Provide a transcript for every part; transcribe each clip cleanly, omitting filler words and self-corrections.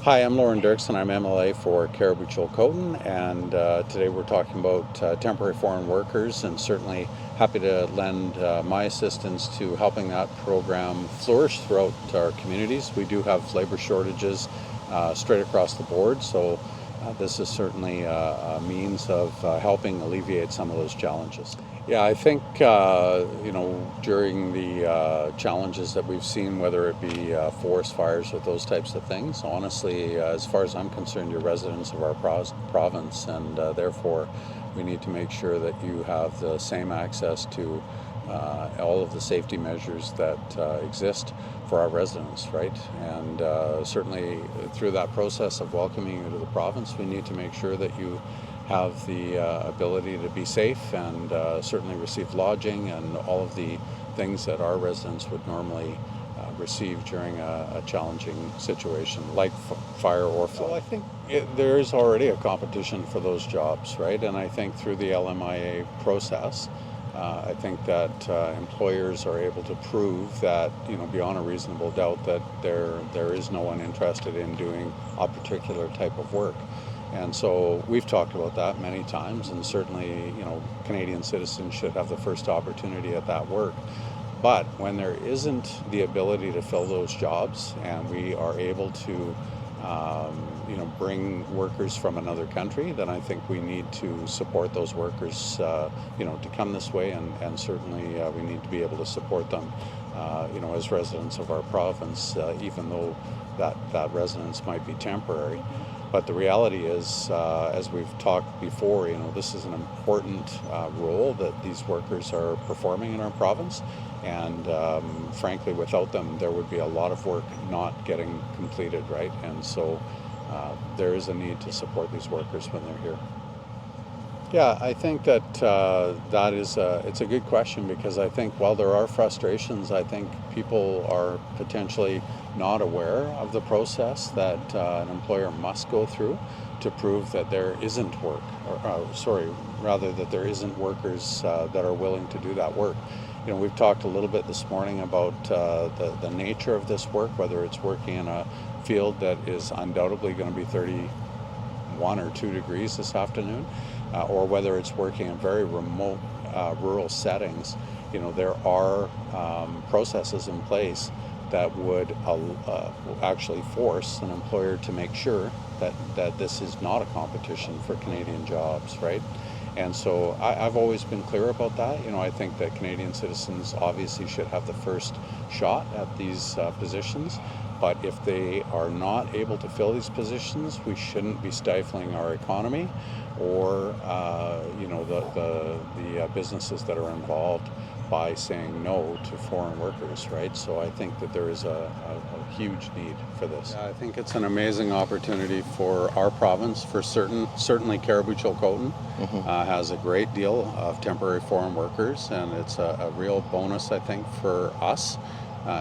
Hi, I'm Lorne Doerkson. I'm MLA for Cariboo-Chilcotin, and today we're talking about temporary foreign workers, and certainly happy to lend my assistance to helping that program flourish throughout our communities. We do have labor shortages straight across the board, so this is certainly a means of helping alleviate some of those challenges. Yeah, I think, during the challenges that we've seen, whether it be forest fires or those types of things, honestly, as far as I'm concerned, you're residents of our province, and therefore we need to make sure that you have the same access to all of the safety measures that exist for our residents, right? And certainly through that process of welcoming you to the province, we need to make sure that you have the ability to be safe and certainly receive lodging and all of the things that our residents would normally receive during a challenging situation like fire or flood. Well, I think there is already a competition for those jobs, right? And I think through the LMIA process, I think that employers are able to prove that, beyond a reasonable doubt, that there is no one interested in doing a particular type of work. And so we've talked about that many times, and certainly, Canadian citizens should have the first opportunity at that work. But when there isn't the ability to fill those jobs, and we are able to, bring workers from another country, then I think we need to support those workers, to come this way, and certainly we need to be able to support them, as residents of our province, even though that residence might be temporary. But the reality is, as we've talked before, this is an important role that these workers are performing in our province. And frankly, without them, there would be a lot of work not getting completed, right? And so there is a need to support these workers when they're here. Yeah, I think that it's a good question, because I think while there are frustrations, I think people are potentially not aware of the process that an employer must go through to prove that there isn't work, that there isn't workers that are willing to do that work. We've talked a little bit this morning about the nature of this work, whether it's working in a field that is undoubtedly going to be 31 or 2 degrees this afternoon, or whether it's working in very remote rural settings. There are processes in place that would actually force an employer to make sure that this is not a competition for Canadian jobs, right? And so I've always been clear about that. I think that Canadian citizens obviously should have the first shot at these positions. But if they are not able to fill these positions, we shouldn't be stifling our economy or the businesses that are involved by saying no to foreign workers, right? So I think that there is a huge need for this. I think it's an amazing opportunity for our province, for certainly Cariboo-Chilcotin has a great deal of temporary foreign workers, and it's a real bonus, I think, for us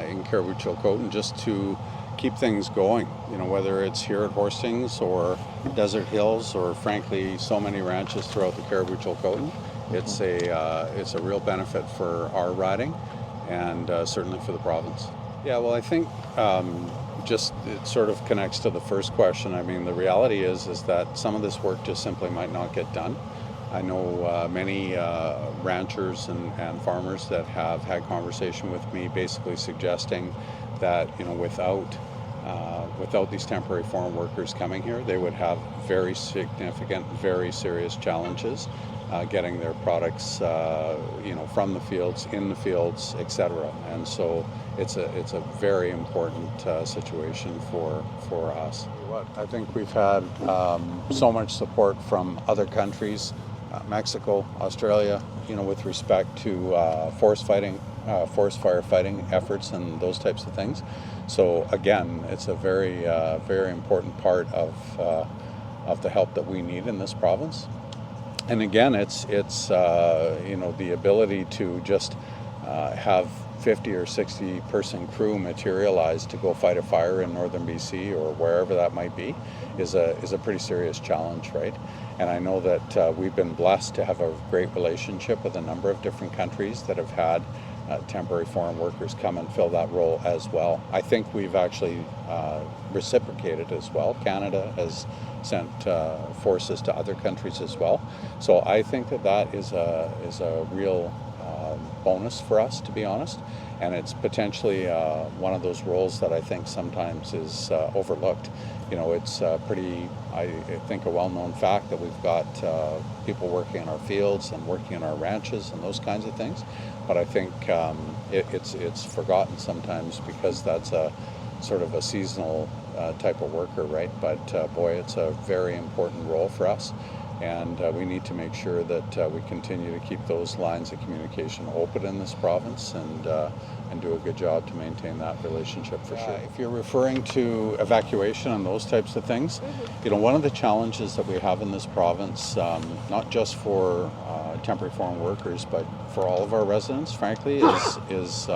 in Cariboo-Chilcotin just to keep things going, whether it's here at Hastings or Desert Hills or frankly so many ranches throughout the Cariboo-Chilcotin. It's a real benefit for our riding and certainly for the province. Yeah, well, I think it sort of connects to the first question. I mean, the reality is that some of this work just simply might not get done. I know many ranchers and farmers that have had conversation with me basically suggesting that without these temporary foreign workers coming here, they would have very significant, very serious challenges getting their products from the fields, in the fields, etc. And so it's a very important situation for us. I think we've had so much support from other countries, Mexico, Australia, with respect to forest fire fighting efforts and those types of things. So again, it's a very, very important part of the help that we need in this province. And again, it's the ability to just have 50 or 60 person crew materialize to go fight a fire in northern BC or wherever that might be is a pretty serious challenge, right? And I know that we've been blessed to have a great relationship with a number of different countries that have had temporary foreign workers come and fill that role as well. I think we've actually reciprocated as well. Canada has sent forces to other countries as well. So I think that is a real bonus for us, to be honest. And it's potentially one of those roles that I think sometimes is overlooked. You know, it's pretty, I think, a well-known fact that we've got people working in our fields and working in our ranches and those kinds of things. But I think it's forgotten sometimes because that's a sort of a seasonal type of worker, right? But boy, it's a very important role for us. And we need to make sure that we continue to keep those lines of communication open in this province and do a good job to maintain that relationship for sure. If you're referring to evacuation and those types of things, you know, one of the challenges that we have in this province, not just for temporary foreign workers, but for all of our residents, frankly, is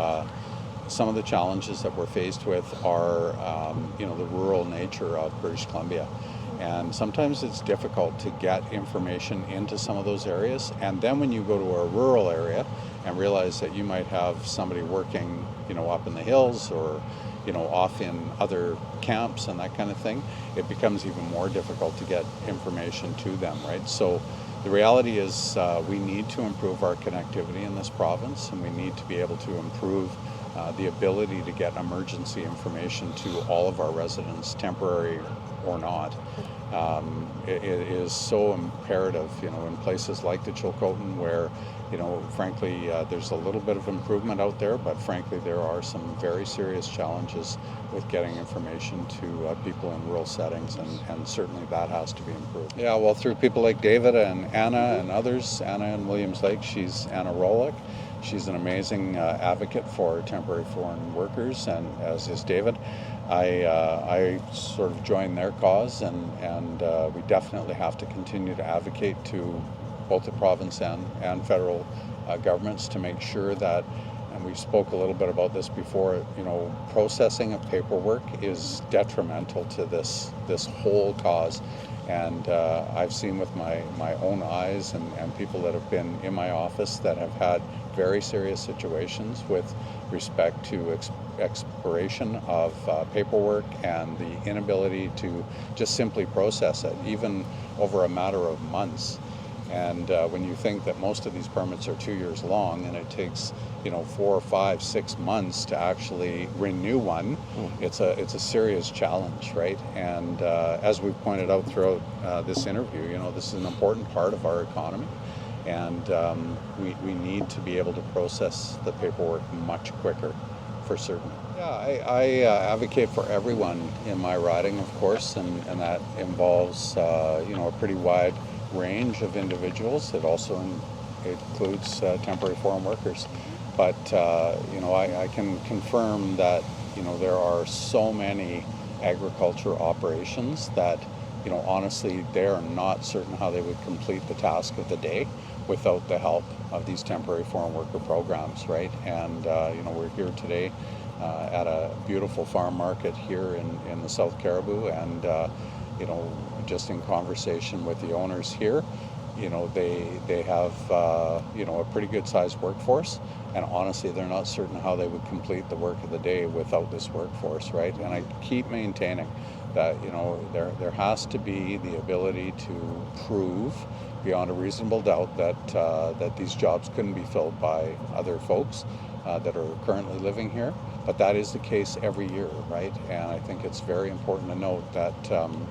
some of the challenges that we're faced with are, you know, the rural nature of British Columbia. And sometimes it's difficult to get information into some of those areas. And then when you go to a rural area and realize that you might have somebody working, you know, up in the hills or, you know, off in other camps and that kind of thing, it becomes even more difficult to get information to them, right? So the reality is we need to improve our connectivity in this province, and we need to be able to improve the ability to get emergency information to all of our residents, temporary or not. It is so imperative, you know, in places like the Chilcotin where, you know, frankly, there's a little bit of improvement out there, but frankly, there are some very serious challenges with getting information to people in rural settings, and certainly that has to be improved. Yeah, well, through people like David and Anna and others, Anna in Williams Lake, she's Anna Rolick. She's an amazing advocate for temporary foreign workers, and as is David. I sort of join their cause, and we definitely have to continue to advocate to both the province and federal governments to make sure that, and we spoke a little bit about this before, you know, processing of paperwork is detrimental to this whole cause. And I've seen with my own eyes and people that have been in my office that have had very serious situations with respect to expiration of paperwork and the inability to just simply process it, even over a matter of months. And when you think that most of these permits are 2 years long, and it takes, you know, 4, 5, 6 months to actually renew one, it's a serious challenge, right? And as we've pointed out throughout this interview, you know, this is an important part of our economy, and we need to be able to process the paperwork much quicker, for certain. Yeah, I advocate for everyone in my riding, of course, and that involves, you know, a pretty wide range of individuals. It also includes temporary foreign workers. But, you know, I can confirm that, you know, there are so many agriculture operations that, you know, honestly, they are not certain how they would complete the task of the day without the help of these temporary foreign worker programs, right? And, you know, we're here today at a beautiful farm market here in the South Caribou, and, you know, just in conversation with the owners here, you know, they have, you know, a pretty good sized workforce, and honestly, they're not certain how they would complete the work of the day without this workforce, right? And I keep maintaining that, you know, there has to be the ability to prove beyond a reasonable doubt that these jobs couldn't be filled by other folks that are currently living here. But that is the case every year, right? And I think it's very important to note that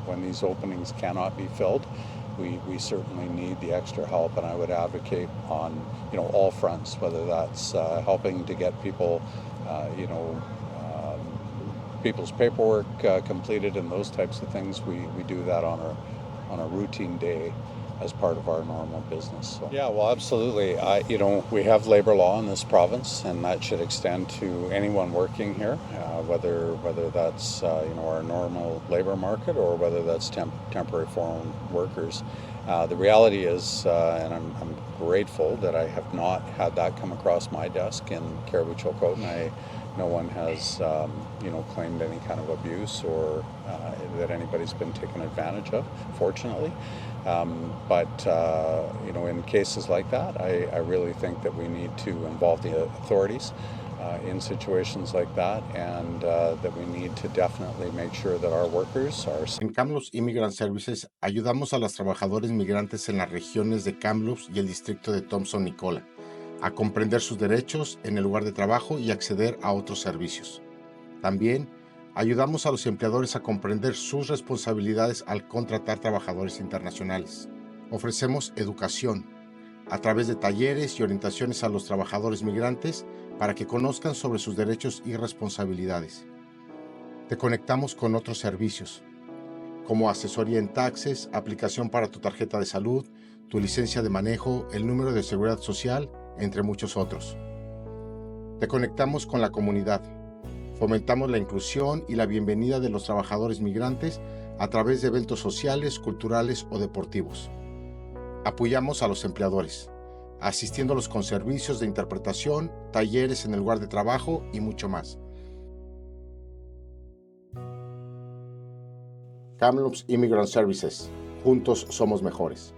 when these openings cannot be filled, we certainly need the extra help, and I would advocate on, you know, all fronts, whether that's helping to get people, you know, people's paperwork completed and those types of things. We do that on a routine day as part of our normal business. So. Yeah, well, absolutely. You know, we have labor law in this province, and that should extend to anyone working here, whether that's you know, our normal labor market or whether that's temporary foreign workers. The reality is, and I'm grateful that I have not had that come across my desk in Caribou Chilcotin. I no one has, claimed any kind of abuse or that anybody's been taken advantage of, fortunately. But in cases like that, I really think that we need to involve the authorities in situations like that, and that we need to definitely make sure that our workers are. En Kamloops Immigrant Services ayudamos a los trabajadores migrantes en las regiones de Kamloops y el distrito de Thompson-Nicola a comprender sus derechos en el lugar de trabajo y acceder a otros servicios. También ayudamos a los empleadores a comprender sus responsabilidades al contratar trabajadores internacionales. Ofrecemos educación a través de talleres y orientaciones a los trabajadores migrantes para que conozcan sobre sus derechos y responsabilidades. Te conectamos con otros servicios, como asesoría en taxes, aplicación para tu tarjeta de salud, tu licencia de manejo, el número de seguridad social, entre muchos otros. Te conectamos con la comunidad. Fomentamos la inclusión y la bienvenida de los trabajadores migrantes a través de eventos sociales, culturales o deportivos. Apoyamos a los empleadores, asistiéndolos con servicios de interpretación, talleres en el lugar de trabajo y mucho más. Kamloops Immigrant Services. Juntos somos mejores.